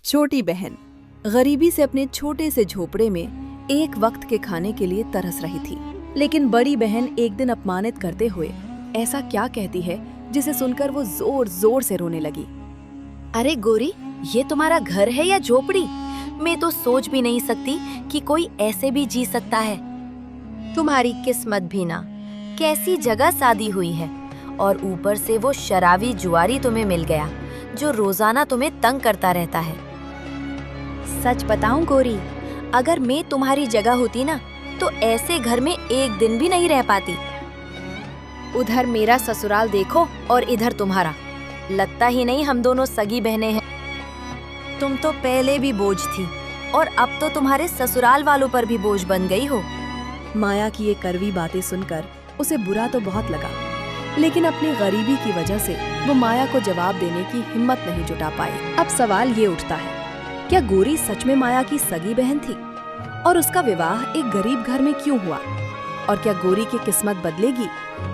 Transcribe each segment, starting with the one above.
छोटी बहन गरीबी से अपने छोटे से झोपड़े में एक वक्त के खाने के लिए तरस रही थी। लेकिन बड़ी बहन एक दिन अपमानित करते हुए ऐसा क्या कहती है जिसे सुनकर वो जोर जोर से रोने लगी। अरे गोरी, ये तुम्हारा घर है या झोपड़ी? मैं तो सोच भी नहीं सकती कि कोई ऐसे भी जी सकता है। तुम्हारी किस्मत भी ना, कैसी जगह शादी हुई है, और ऊपर से वो शराबी जुआरी तुम्हें मिल गया जो रोजाना तुम्हें तंग करता रहता है। सच बताऊं गोरी, अगर मैं तुम्हारी जगह होती ना तो ऐसे घर में एक दिन भी नहीं रह पाती। उधर मेरा ससुराल देखो और इधर तुम्हारा। लगता ही नहीं हम दोनों सगी बहनें हैं। तुम तो पहले भी बोझ थी और अब तो तुम्हारे ससुराल वालों पर भी बोझ बन गई हो। माया की ये कड़वी बातें सुनकर उसे बुरा तो बहुत लगा, लेकिन अपनी गरीबी की वजह से वो माया को जवाब देने की हिम्मत नहीं जुटा पाई। अब सवाल ये उठता है, क्या गोरी सच में माया की सगी बहन थी और उसका विवाह एक गरीब घर में क्यों हुआ? और क्या गोरी की किस्मत बदलेगी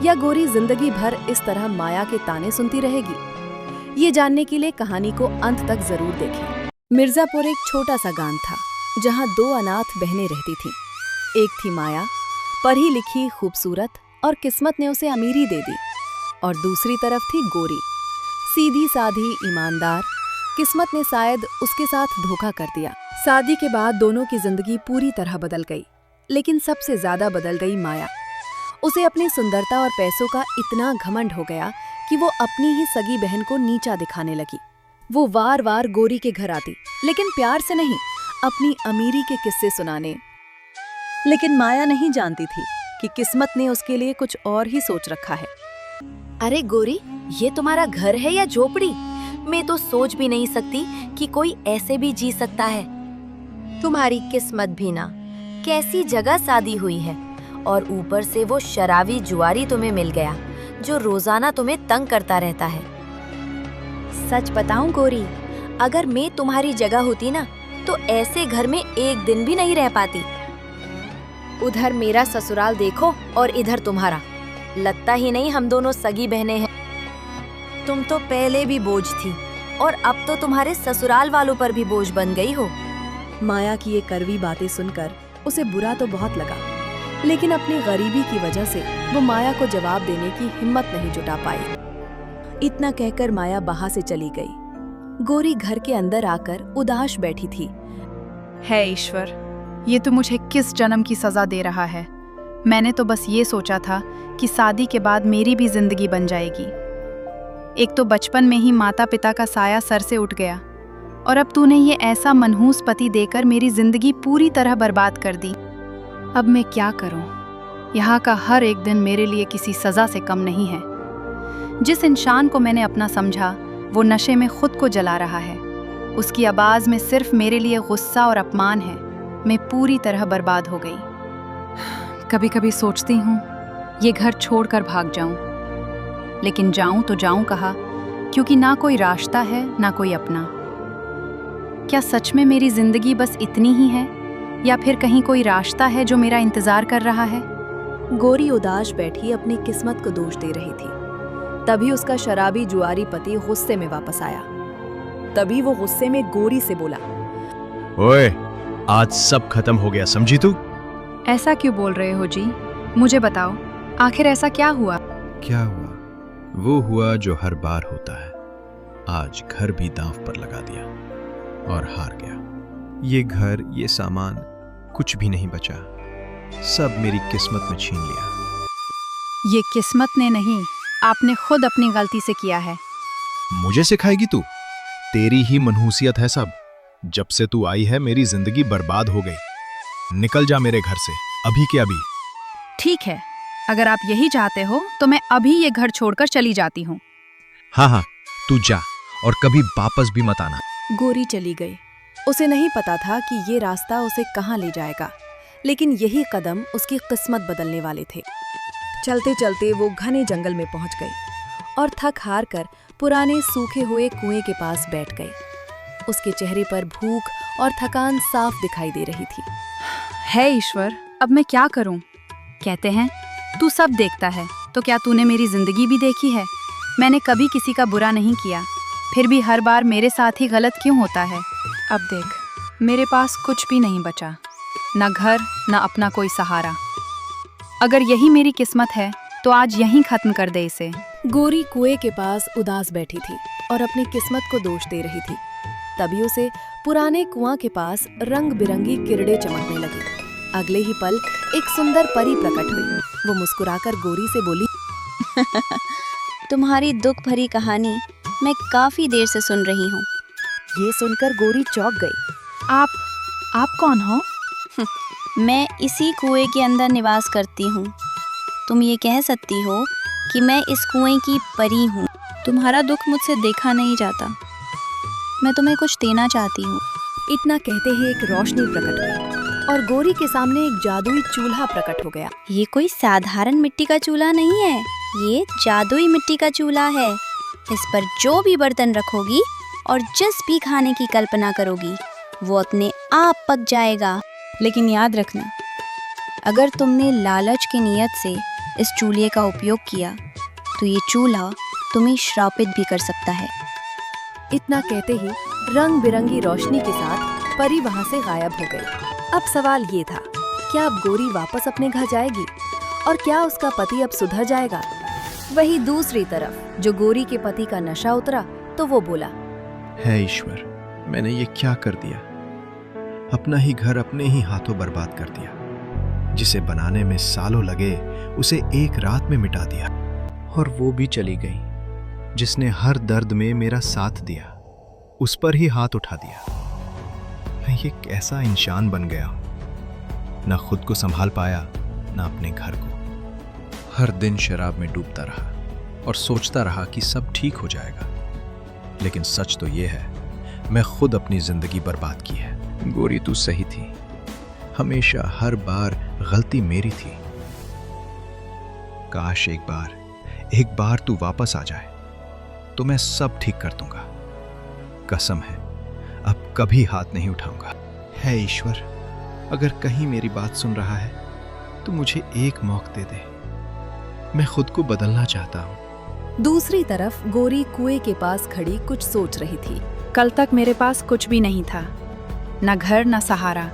या गोरी जिंदगी भर इस तरह माया के ताने सुनती रहेगी? ये जानने के लिए कहानी को अंत तक जरूर देखें। मिर्जापुर एक छोटा सा गांव था जहाँ दो अनाथ बहनें रहती थीं। एक थी माया, पढ़ी लिखी, खूबसूरत, और किस्मत ने उसे अमीरी दे दी। और दूसरी तरफ थी गोरी, सीधी साधी, ईमानदार। किस्मत ने शायद उसके साथ धोखा कर दिया। शादी के बाद दोनों की जिंदगी पूरी तरह बदल गई, लेकिन सबसे ज्यादा बदल गई माया। उसे अपनी सुंदरता और पैसों का इतना घमंड हो गया कि वो अपनी ही सगी बहन को नीचा दिखाने लगी। वो वार वार गोरी के घर आती, लेकिन प्यार से नहीं, अपनी अमीरी के किस्से सुनाने। लेकिन माया नहीं जानती थी कि किस्मत ने उसके लिए कुछ और ही सोच रखा है। अरे गोरी, ये तुम्हारा घर है या झोपड़ी? मैं तो सोच भी नहीं सकती कि कोई ऐसे भी जी सकता है। तुम्हारी किस्मत भी ना, कैसी जगह शादी हुई है, और ऊपर से वो शराबी जुआरी तुम्हें मिल गया जो रोजाना तुम्हें तंग करता रहता है। सच बताऊं गोरी, अगर मैं तुम्हारी जगह होती ना तो ऐसे घर में एक दिन भी नहीं रह पाती। उधर मेरा ससुराल देखो और इधर तुम्हारा। लगता ही नहीं हम दोनों सगी बहनें हैं। तुम तो पहले भी बोझ थी और अब तो तुम्हारे ससुराल वालों पर भी बोझ बन गई हो। माया की ये कड़वी बातें सुनकर उसे बुरा तो बहुत लगा, लेकिन अपनी गरीबी की वजह से वो माया को जवाब देने की हिम्मत नहीं जुटा पाई। इतना कहकर माया बाहर से चली गई। गोरी घर के अंदर आकर उदास बैठी थी। है ईश्वर, ये तो मुझे किस जन्म की सजा दे रहा है। मैंने तो बस ये सोचा था कि शादी के बाद मेरी भी जिंदगी बन जाएगी। एक तो बचपन में ही माता पिता का साया सर से उठ गया, और अब तूने ये ऐसा मनहूस पति देकर मेरी जिंदगी पूरी तरह बर्बाद कर दी। अब मैं क्या करूं? यहाँ का हर एक दिन मेरे लिए किसी सजा से कम नहीं है। जिस इंसान को मैंने अपना समझा वो नशे में खुद को जला रहा है। उसकी आवाज़ में सिर्फ मेरे लिए गुस्सा और अपमान है। मैं पूरी तरह बर्बाद हो गई। कभी कभी सोचती हूँ ये घर छोड़कर भाग जाऊं, लेकिन जाऊं तो जाऊं कहाँ, क्योंकि ना कोई रास्ता है ना कोई अपना। क्या सच में मेरी जिंदगी बस इतनी ही है, या फिर कहीं कोई रास्ता है जो मेरा इंतजार कर रहा है? गोरी उदास बैठी अपनी किस्मत को दोष दे रही थी। तभी उसका शराबी जुआरी पति गुस्से में वापस आया। तभी वो गुस्से में गोरी से बोला, ओए, आज सब खत्म हो गया, समझी तू? ऐसा क्यों बोल रहे हो जी? मुझे बताओ, आखिर ऐसा क्या हुआ? क्या हुआ? वो हुआ जो हर बार होता है। आज घर भी दांव पर लगा दिया और हार गया। ये घर, ये सामान, कुछ भी नहीं बचा। सब मेरी किस्मत में छीन लिया। ये किस्मत ने नहीं, आपने खुद अपनी गलती से किया है। मुझे सिखाएगी तू? तेरी ही मनहूसियत है सब। जब से तू आई है मेरी जिंदगी बर्बाद हो गई। निकल जा मेरे घर से, अभी के अभी। ठीक है, अगर आप यही चाहते हो तो मैं अभी ये घर छोड़कर चली जाती हूँ। हाँ, तू जा और कभी वापस भी मत आना। गोरी चली गई। उसे नहीं पता था कि ये रास्ता उसे कहाँ ले जाएगा, लेकिन यही कदम उसकी किस्मत बदलने वाले थे। चलते चलते वो घने जंगल में पहुंच गई और थक हार कर पुराने सूखे हुए कुएं के पास बैठ गई। उसके चेहरे पर भूख और थकान साफ दिखाई दे रही थी। है ईश्वर, अब मैं क्या करूं? कहते हैं तू सब देखता है, तो क्या तूने मेरी जिंदगी भी देखी है? मैंने कभी किसी का बुरा नहीं किया, फिर भी हर बार मेरे साथ ही गलत क्यों होता है? अब देख, मेरे पास कुछ भी नहीं बचा, न घर न अपना कोई सहारा। अगर यही मेरी किस्मत है तो आज यहीं खत्म कर दे इसे। गोरी कुएं के पास उदास बैठी थी और अपनी किस्मत को दोष दे रही थी। तभी उसे पुराने कुआं के पास रंग बिरंगी किरणें चमकने लगी। अगले ही पल एक सुंदर परी प्रकट हुई। वो मुस्कुराकर गोरी से बोली, तुम्हारी दुख भरी कहानी मैं काफी देर से सुन रही हूँ। ये सुनकर गोरी चौंक गई। आप कौन हो? मैं इसी कुएं के अंदर निवास करती हूँ। तुम ये कह सकती हो कि मैं इस कुएं की परी हूँ। तुम्हारा दुख मुझसे देखा नहीं जाता। मैं तुम्हें कुछ देना चाहती हूँ। इतना कहते ही एक रोशनी प्रकट हुई और गोरी के सामने एक जादुई चूल्हा प्रकट हो गया। ये कोई साधारण मिट्टी का चूल्हा नहीं है, ये जादुई मिट्टी का चूल्हा है। इस पर जो भी बर्तन रखोगी और जिस भी खाने की कल्पना करोगी वो अपने आप पक जाएगा। लेकिन याद रखना, अगर तुमने लालच की नीयत से इस चूल्हे का उपयोग किया तो ये चूल्हा तुम्हें श्रापित भी कर सकता है। इतना कहते ही रंग बिरंगी रोशनी के साथ परी वहां से गायब हो गई। अब सवाल ये था, क्या अब गोरी वापस अपने घर जाएगी और क्या उसका पति अब सुधर जाएगा? वही दूसरी तरफ जो गोरी के पति का नशा उतरा तो वो बोला, है ईश्वर, मैंने ये क्या कर दिया? अपना ही घर अपने ही हाथों बर्बाद कर दिया। जिसे बनाने में सालों लगे उसे एक रात में मिटा दिया। और वो भी चली गई जिसने हर दर्द में मेरा साथ दिया, उस पर ही हाथ उठा दिया। मैं ये कैसा इंसान बन गया हूं। ना खुद को संभाल पाया, ना अपने घर को। हर दिन शराब में डूबता रहा और सोचता रहा कि सब ठीक हो जाएगा। लेकिन सच तो ये है, मैं खुद अपनी जिंदगी बर्बाद की है। गोरी तू सही थी, हमेशा हर बार गलती मेरी थी। काश एक बार तू वापस आ जाए तो मैं सब ठीक कर दूंगा। कसम है, अब कभी हाथ नहीं उठाऊंगा। है ईश्वर, अगर कहीं मेरी बात सुन रहा है तो मुझे एक मौका दे दे। मैं खुद को बदलना चाहता हूँ। दूसरी तरफ गोरी कुएं के पास खड़ी कुछ सोच रही थी। कल तक मेरे पास कुछ भी नहीं था, न घर न सहारा,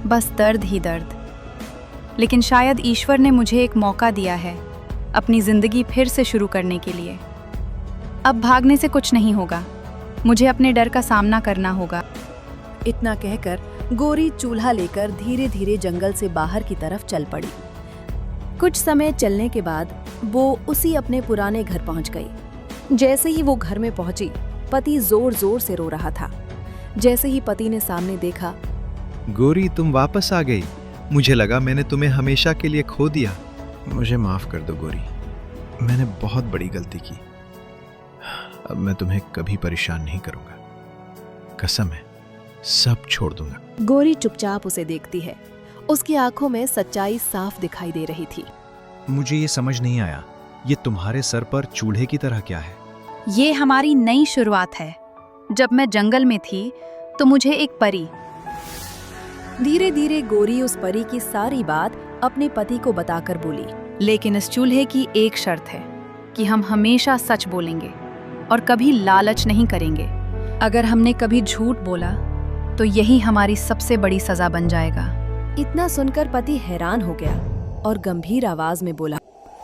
बस दर्द ही दर्द। लेकिन शायद ईश्वर ने मुझे एक मौका दिया है अपनी जिंदगी फिर से शुरू करने के लिए। अब भागने से कुछ नहीं होगा, मुझे अपने डर का सामना करना होगा। इतना कहकर गोरी चूल्हा लेकर धीरे धीरे जंगल से बाहर की तरफ चल पड़ी। कुछ समय चलने के बाद वो उसी अपने पुराने घर पहुंच गई। जैसे ही वो घर में पहुंची, पति जोर जोर से रो रहा था। जैसे ही पति ने सामने देखा, गोरी तुम वापस आ गई। मुझे लगा मैंने तुम्हें हमेशा के लिए खो दिया। मुझे माफ कर दो गोरी, मैंने बहुत बड़ी गलती की। अब मैं तुम्हें कभी परेशान नहीं करूंगा। कसम है, सब छोड़ दूंगा। गोरी चुपचाप उसे देखती है। उसकी आंखों में सच्चाई साफ दिखाई दे रही थी। मुझे ये समझ नहीं आया, ये तुम्हारे सर पर चूल्हे की तरह क्या है? ये हमारी नई शुरुआत है। जब मैं जंगल में थी तो मुझे एक परी। धीरे धीरे गोरी उस परी की सारी बात अपने पति को बताकर बोली। लेकिन इस चूल्हे की एक शर्त है कि हम हमेशा सच बोलेंगे और कभी लालच नहीं करेंगे। अगर हमने कभी झूठ बोला तो यही हमारी सबसे बड़ी सजा बन जाएगा। इतना सुनकर पति हैरान हो गया और गंभीर आवाज में बोला,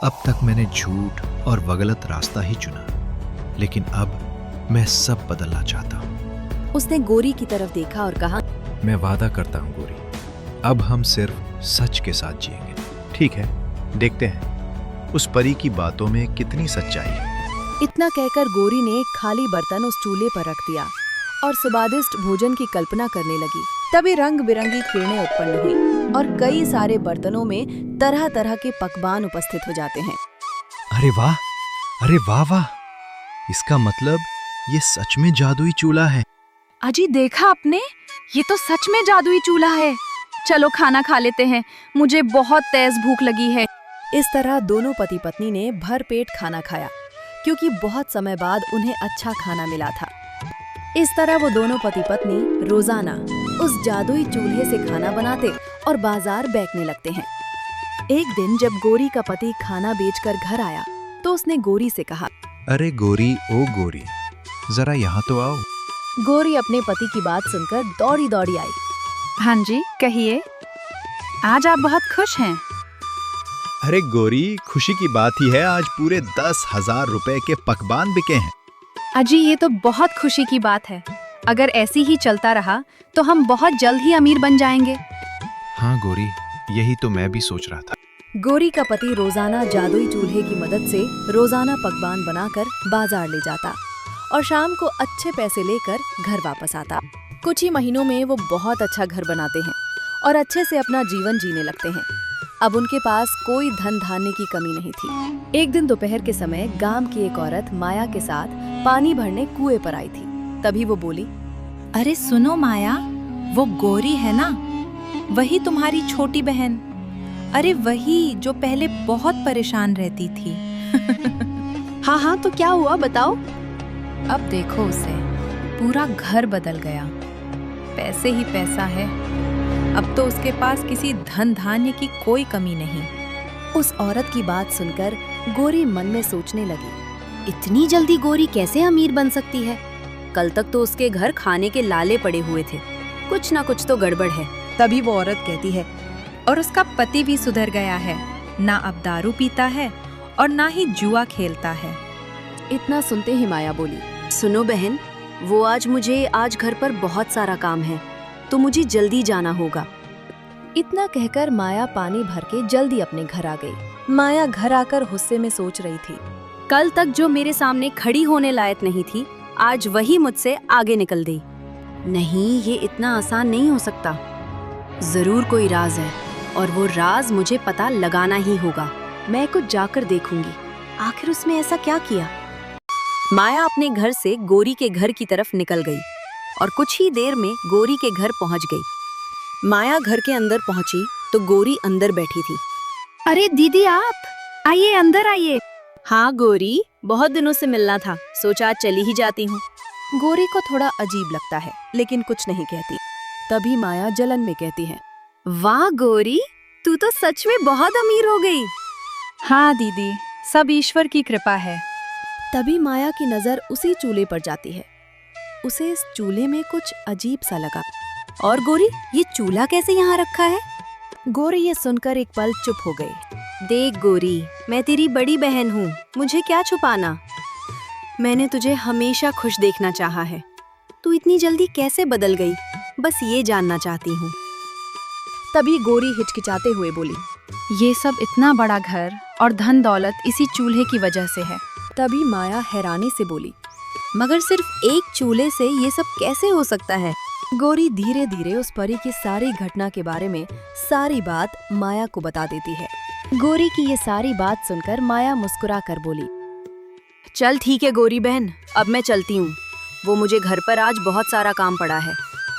अब तक मैंने झूठ और गलत रास्ता ही चुना, लेकिन अब मैं सब बदलना चाहता हूँ। उसने गोरी की तरफ देखा और कहा, मैं वादा करता हूँ गोरी, अब हम सिर्फ सच के साथ जिएंगे। ठीक है, देखते हैं उस परी की बातों में कितनी सच्चाई है। इतना कहकर गोरी ने एक खाली बर्तन उस चूल्हे पर रख दिया और स्वादिष्ट भोजन की कल्पना करने लगी। तभी रंग बिरंगी किरणें उत्पन्न हुई और कई सारे बर्तनों में तरह तरह के पकवान उपस्थित हो जाते हैं। अरे वाह, अरे वाह वाह, इसका मतलब ये सच में जादुई चूल्हा है। अजी देखा आपने, ये तो सच में जादुई चूल्हा है। चलो खाना खा लेते हैं, मुझे बहुत तेज भूख लगी है। इस तरह दोनों पति पत्नी ने भरपेट खाना खाया, क्योंकि बहुत समय बाद उन्हें अच्छा खाना मिला था। इस तरह वो दोनों पति पत्नी रोजाना उस जादुई चूल्हे से खाना बनाते और बाजार बेचने लगते हैं। एक दिन जब गोरी का पति खाना बेचकर घर आया तो उसने गोरी से कहा, अरे गोरी, ओ गोरी, जरा यहाँ तो आओ। गोरी अपने पति की बात सुनकर दौड़ी दौड़ी आई। हाँ जी, कहिए। आज आप बहुत खुश हैं। अरे गोरी, खुशी की बात ही है, आज पूरे 10,000 रुपए के पकवान बिके हैं। अजी, ये तो बहुत खुशी की बात है। अगर ऐसी ही चलता रहा तो हम बहुत जल्द ही अमीर बन जाएंगे। हाँ गोरी, यही तो मैं भी सोच रहा था। गोरी का पति रोजाना जादुई चूल्हे की मदद से रोजाना पकवान बनाकर बाजार ले जाता और शाम को अच्छे पैसे लेकर घर वापस आता। कुछ ही महीनों में वो बहुत अच्छा घर बनाते हैं और अच्छे से अपना जीवन जीने लगते हैं। अब उनके पास कोई धन धान्य की कमी नहीं थी। एक दिन दोपहर के समय गांव की एक औरत माया के साथ पानी भरने कुएं पर आई थी। तभी वो बोली, अरे सुनो माया, वो गोरी है ना, वही तुम्हारी छोटी बहन। अरे वही जो पहले बहुत परेशान रहती थी। हाँ हाँ, तो क्या हुआ बताओ। अब देखो उसे, पूरा घर बदल गया। पैसे ही पैसा है। अब तो उसके पास किसी धन धान्य की कोई कमी नहीं। उस औरत की बात सुनकर गोरी मन में सोचने लगी, इतनी जल्दी गोरी कैसे अमीर बन सकती है? कल तक तो उसके घर खाने के लाले पड़े हुए थे। कुछ ना कुछ तो गड़बड़ है। तभी वो औरत कहती है, और उसका पति भी सुधर गया है। ना अब दारू पीता है और ना ही जुआ खेलता है। इतना सुनते ही माया बोली, सुनो बहन, वो आज घर पर बहुत सारा काम है, तो मुझे जल्दी जाना होगा। इतना कहकर माया पानी भर के जल्दी अपने घर आ गई। माया घर आकर गुस्से में सोच रही थी, कल तक जो मेरे सामने खड़ी होने लायक नहीं थी, आज वही मुझसे आगे निकल गई। नहीं, ये इतना आसान नहीं हो सकता। जरूर कोई राज है और वो राज मुझे पता लगाना ही होगा। मैं कुछ जाकर देखूंगी, आखिर उसने ऐसा क्या किया। माया अपने घर से गोरी के घर की तरफ निकल गई और कुछ ही देर में गोरी के घर पहुंच गई। माया घर के अंदर पहुंची तो गोरी अंदर बैठी थी। अरे दीदी, आप आइए, अंदर आइए। हाँ गोरी, बहुत दिनों से मिलना था, सोचा आज चली ही जाती हूँ। गोरी को थोड़ा अजीब लगता है लेकिन कुछ नहीं कहती। तभी माया जलन में कहती है, वाह गोरी, तू तो सच में बहुत अमीर हो गई। हाँ दीदी, सब ईश्वर की कृपा है। तभी माया की नजर उसी चूल्हे पर जाती है। उसे इस चूल्हे में कुछ अजीब सा लगा। और गोरी, ये चूल्हा कैसे यहाँ रखा है? गोरी ये सुनकर एक पल चुप हो गई। देख गोरी, मैं तेरी बड़ी बहन हूँ, मुझे क्या छुपाना। मैंने तुझे हमेशा खुश देखना चाहा है। तू इतनी जल्दी कैसे बदल गई, बस ये जानना चाहती हूँ। तभी गोरी हिचकिचाते हुए बोली, ये सब इतना बड़ा घर और धन दौलत इसी चूल्हे की वजह से है। तभी माया हैरानी से बोली, मगर सिर्फ एक चूल्हे से ये सब कैसे हो सकता है? गोरी धीरे धीरे उस परी की सारी घटना के बारे में सारी बात माया को बता देती है। गोरी की ये सारी बात सुनकर माया मुस्कुरा कर बोली, चल ठीक है गोरी बहन, अब मैं चलती हूँ। वो मुझे घर पर आज बहुत सारा काम पड़ा है,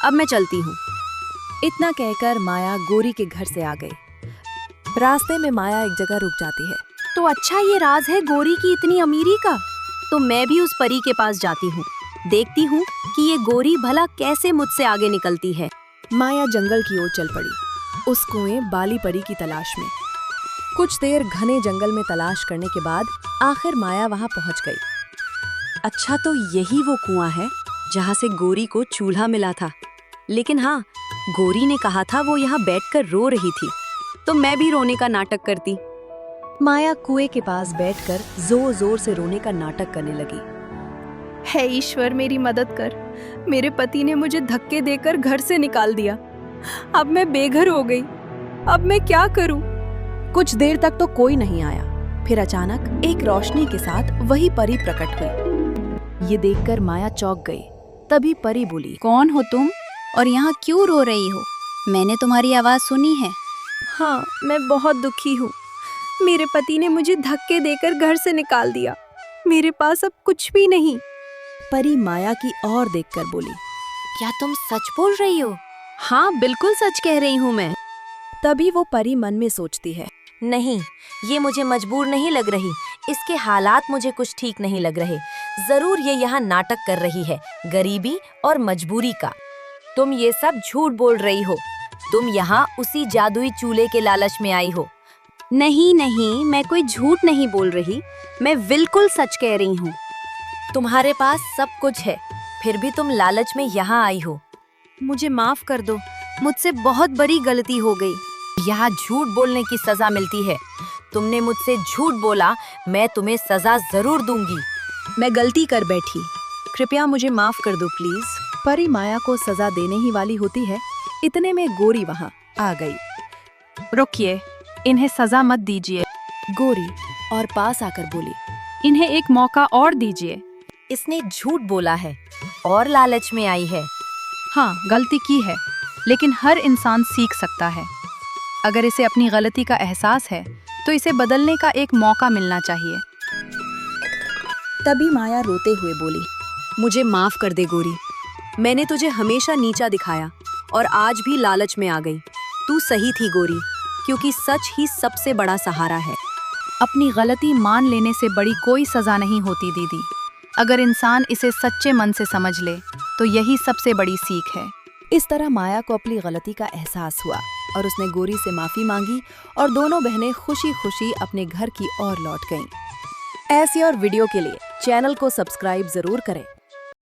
अब मैं चलती हूँ। इतना कहकर माया गोरी के घर से आ गई। रास्ते में माया एक जगह रुक जाती है। तो अच्छा, ये राज है गोरी की इतनी अमीरी का। तो मैं भी उस परी के पास जाती हूँ, देखती हूँ कि ये गोरी भला कैसे मुझसे आगे निकलती है। माया जंगल की ओर चल पड़ी, उस कुएं बाली परी की तलाश में। कुछ देर घने जंगल में तलाश करने के बाद आखिर माया वहाँ पहुँच गई। अच्छा, तो यही वो कुआं है जहाँ से गोरी को चूल्हा मिला था। लेकिन हाँ, गोरी ने कहा था वो यहाँ बैठकर रो रही थी, तो मैं भी रोने का नाटक करती। माया कुएं के पास बैठकर जोर जोर से रोने का नाटक करने लगी। हे ईश्वर, मेरी मदद कर। मेरे पति ने मुझे धक्के देकर घर से निकाल दिया। अब मैं बेघर हो गई। अब मैं क्या करूं? कुछ देर तक तो कोई नहीं आया। फिर अचानक एक रोशनी के साथ वही परी प्रकट हुई। ये देखकर माया चौंक गई। तभी परी बोली, कौन हो तुम और यहाँ क्यों रो रही हो? मैंने तुम्हारी आवाज सुनी है। हाँ, मैं बहुत दुखी हूँ। मेरे पति ने मुझे धक्के देकर घर से निकाल दिया। मेरे पास अब कुछ भी नहीं। परी माया की ओर देखकर बोली, क्या तुम सच बोल रही हो? हाँ, बिल्कुल सच कह रही हूँ मैं। तभी वो परी मन में सोचती है, नहीं, ये मुझे मजबूर नहीं लग रही। इसके हालात मुझे कुछ ठीक नहीं लग रहे। जरूर ये यहाँ नाटक कर रही है, गरीबी और मजबूरी का। तुम ये सब झूठ बोल रही हो। तुम यहाँ उसी जादुई चूल्हे के लालच में आई हो। नहीं नहीं, मैं कोई झूठ नहीं बोल रही, मैं बिल्कुल सच कह रही हूँ। तुम्हारे पास सब कुछ है, फिर भी तुम लालच में यहाँ आई हो। मुझे माफ कर दो, मुझसे बहुत बड़ी गलती हो गई। यहाँ झूठ बोलने की सजा मिलती है। तुमने मुझसे झूठ बोला, मैं तुम्हें सजा जरूर दूंगी। मैं गलती कर बैठी, कृपया मुझे माफ कर दो प्लीज। परी माया को सजा देने ही वाली होती है, इतने में गोरी वहाँ आ गई। रुकिए, इन्हें सजा मत दीजिए। गोरी और पास आकर बोली, इन्हें एक मौका और दीजिए। इसने झूठ बोला है और लालच में आई है। हाँ, गलती की है, लेकिन हर इंसान सीख सकता है। अगर इसे अपनी गलती का एहसास है तो इसे बदलने का एक मौका मिलना चाहिए। तभी माया रोते हुए बोली, मुझे माफ कर दे गोरी, मैंने तुझे हमेशा नीचा दिखाया और आज भी लालच में आ गई। तू सही थी गोरी, क्योंकि सच ही सबसे बड़ा सहारा है। अपनी गलती मान लेने से बड़ी कोई सजा नहीं होती दीदी। अगर इंसान इसे सच्चे मन से समझ ले तो यही सबसे बड़ी सीख है। इस तरह माया को अपनी गलती का एहसास हुआ और उसने गोरी से माफी मांगी और दोनों बहनें खुशी खुशी अपने घर की ओर लौट गईं। ऐसी और वीडियो के लिए चैनल को सब्सक्राइब जरूर करें।